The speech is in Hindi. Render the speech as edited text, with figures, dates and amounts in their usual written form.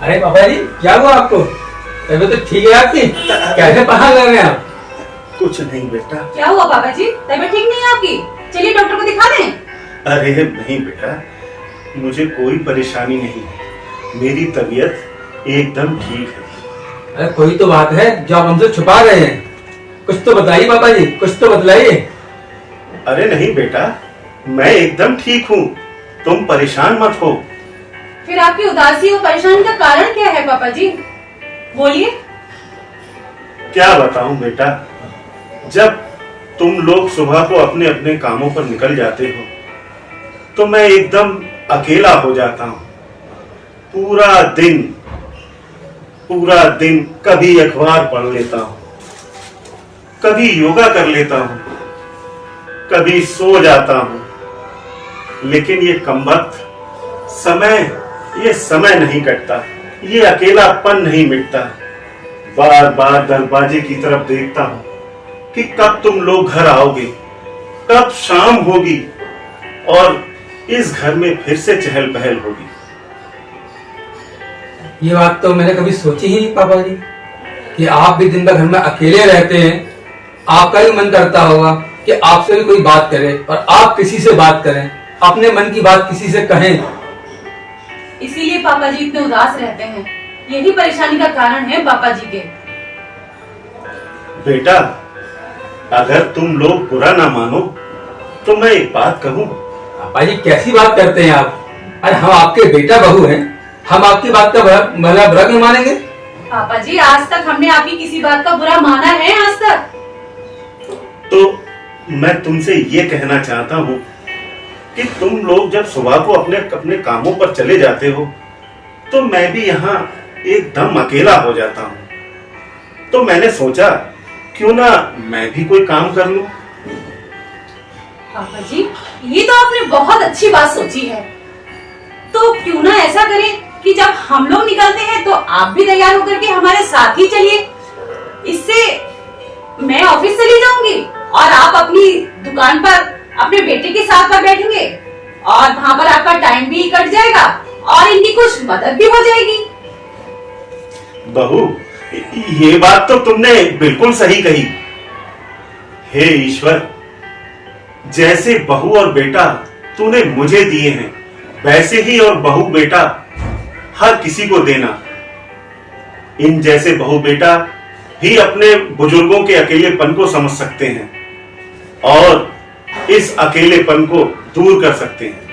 अरे पापा जी क्या हुआ आपको? तबीयत तो ठीक है आपकी? कैसे पढ़ा कर रहे हैं आप? कुछ नहीं बेटा। क्या हुआ पापा जी? तबीयत ठीक नहीं है आपकी? चलिए डॉक्टर को दिखा दें। अरे नहीं बेटा, मुझे कोई परेशानी नहीं है, मेरी तबीयत एकदम ठीक है। अरे कोई तो बात है जो आप हमसे छुपा रहे हैं, कुछ तो बताइए पापा जी, कुछ तो बतलाइए। अरे नहीं बेटा, मैं एकदम ठीक हूँ, तुम परेशान मत हो। फिर आपकी उदासी और परेशानी का कारण क्या है पापा जी? बोलिए। क्या बताऊं बेटा, जब तुम लोग सुबह को अपने अपने कामों पर निकल जाते हो तो मैं एकदम अकेला हो जाता हूँ। पूरा दिन कभी अखबार पढ़ लेता हूँ, कभी योगा कर लेता हूँ, कभी सो जाता हूँ, लेकिन ये कमबख्त ये समय नहीं कटता, ये अकेलापन नहीं मिटता। बार बार दरवाजे की तरफ देखता हूँ कि कब तुम लोग घर आओगे, कब शाम होगी और इस घर में फिर से चहल पहल होगी। ये बात तो मैंने कभी सोची ही नहीं पापा जी कि आप भी दिन भर घर में अकेले रहते हैं। आपका भी मन करता होगा कि आपसे भी कोई बात करे और आप किसी से बात करें, अपने मन की बात किसी से कहें। इसीलिए पापा जी इतने उदास रहते हैं, यही परेशानी का कारण है पापा जी के। बेटा, अगर तुम लोग बुरा ना मानो तो मैं एक बात कहूँ। पापा जी कैसी बात करते हैं आप? अरे हम आपके बेटा बहू हैं, हम आपकी बात का भला बुरा क्यों मानेंगे? पापा जी आज तक हमने आपकी किसी बात का बुरा माना है आज तक? तो मैं तुमसे ये कहना चाहता हूँ कि तुम लोग जब सुबह को अपने अपने कामों पर चले जाते हो तो मैं भी यहाँ एकदम अकेला हो जाता हूँ। तो मैंने सोचा क्यों ना मैं भी कोई काम कर लूं। पापा जी ये तो आपने बहुत अच्छी बात सोची है। तो क्यों ना ऐसा करें कि जब हम लोग निकलते हैं तो आप भी तैयार होकर के हमारे साथ ही चलिए। इससे मैं ऑफिस चली जाऊंगी और आप अपनी दुकान पर अपने बेटे के साथ पर बैठेंगे और वहाँ पर आपका टाइम भी कट जाएगा और इनकी कुछ मदद भी हो जाएगी। बहू, ये बात तो तुमने बिल्कुल सही कही। हे ईश्वर, जैसे बहू और बेटा तूने मुझे दिए हैं वैसे ही और बहू बेटा हर किसी को देना। इन जैसे बहू बेटा ही अपने बुजुर्गों के अकेलेपन को समझ सकते हैं और इस अकेलेपन को दूर कर सकते हैं।